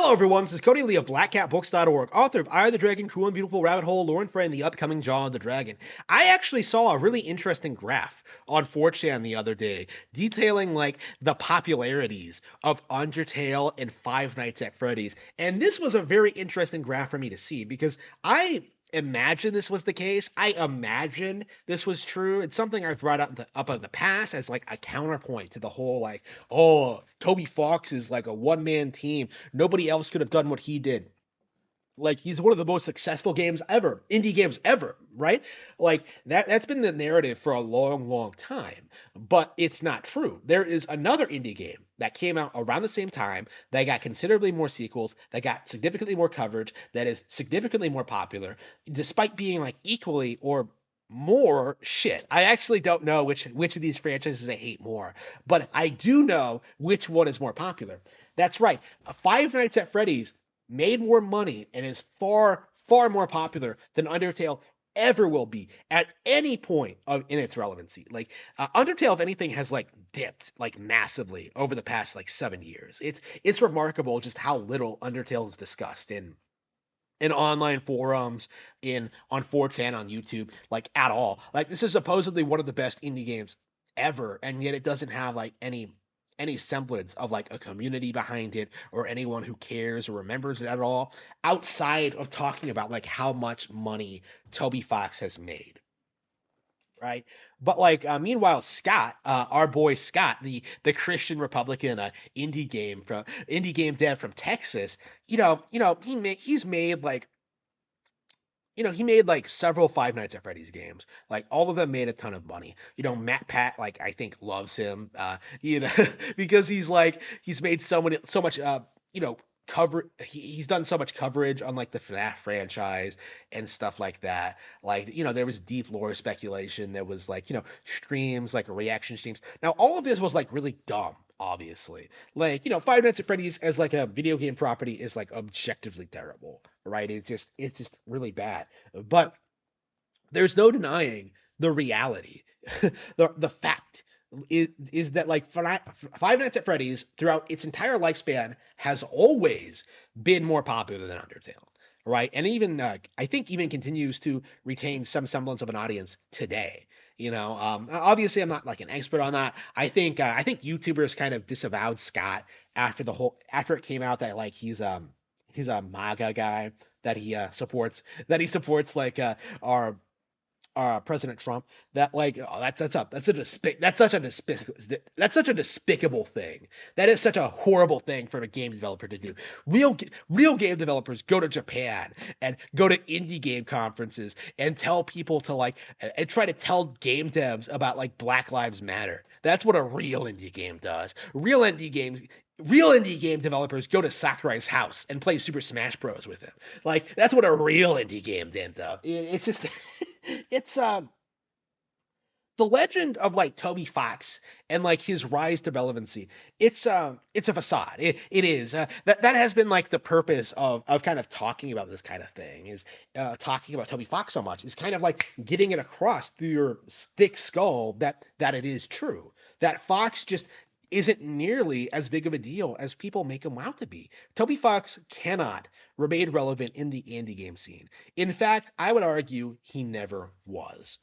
Hello, everyone. This is Cody Lee of BlackCatBooks.org, author of Eye of the Dragon, Cool and Beautiful Rabbit Hole, Lore and Frey, and the upcoming Jaw of the Dragon. I actually saw a really interesting graph on 4chan the other day detailing like the popularities of Undertale and Five Nights at Freddy's. And this was a very interesting graph for me to see because I imagine this was the case. I imagine this was true. It's something I've brought up in the past as like a counterpoint to the whole like, oh, Toby Fox is like a one-man team. Nobody else could have done what he did. Like he's one of the most successful games ever, indie games ever, right? Like that's been the narrative for a long, long time. But it's not true. There is another indie game that came out around the same time that got considerably more sequels, that got significantly more coverage, that is significantly more popular, despite being like equally or more shit. I actually don't know which of these franchises I hate more, but I do know which one is more popular. That's right. Five Nights at Freddy's made more money and is far, far more popular than Undertale ever will be at any point in its relevancy. Like Undertale, if anything, has like dipped like massively over the past like 7 years. It's remarkable just how little Undertale is discussed in online forums, in on 4chan, on YouTube, like at all. Like this is supposedly one of the best indie games ever, and yet it doesn't have like any semblance of like a community behind it or anyone who cares or remembers it at all outside of talking about like how much money Toby Fox has made, right? But like meanwhile, Scott, our boy Scott, the Christian Republican indie game dev from Texas, he's made like he made like several Five Nights at Freddy's games. Like all of them made a ton of money. Matt Pat, like I think loves him, because he's made so much, he's done so much coverage on like the FNAF franchise and stuff like that. Like, there was deep lore speculation. There was like, streams, like reaction streams. Now, all of this was like really dumb. Obviously, like Five Nights at Freddy's as like a video game property is like objectively terrible, right? It's just really bad. But there's no denying the reality. The fact is that like Five Nights at Freddy's throughout its entire lifespan has always been more popular than Undertale, right? And even I think even continues to retain some semblance of an audience today. Obviously I'm not like an expert on that. I think YouTubers kind of disavowed Scott after it came out that like he's a MAGA guy, that he supports like our President Trump. That like, oh, that's such a despicable thing. That is such a horrible thing for a game developer to do. Real game developers go to Japan and go to indie game conferences and tell people to like and try to tell game devs about like Black Lives Matter. That's what a real indie game does. Real indie game developers go to Sakurai's house and play Super Smash Bros. With him. Like that's what a real indie game does. It's just it's the legend of like Toby Fox and like his rise to relevancy. It's a facade. It is that has been like the purpose of kind of talking about this kind of thing, is talking about Toby Fox so much, is kind of like getting it across through your thick skull that it is true, that Fox just isn't nearly as big of a deal as people make him out to be. Toby Fox cannot remain relevant in the indie game scene. In fact, I would argue he never was.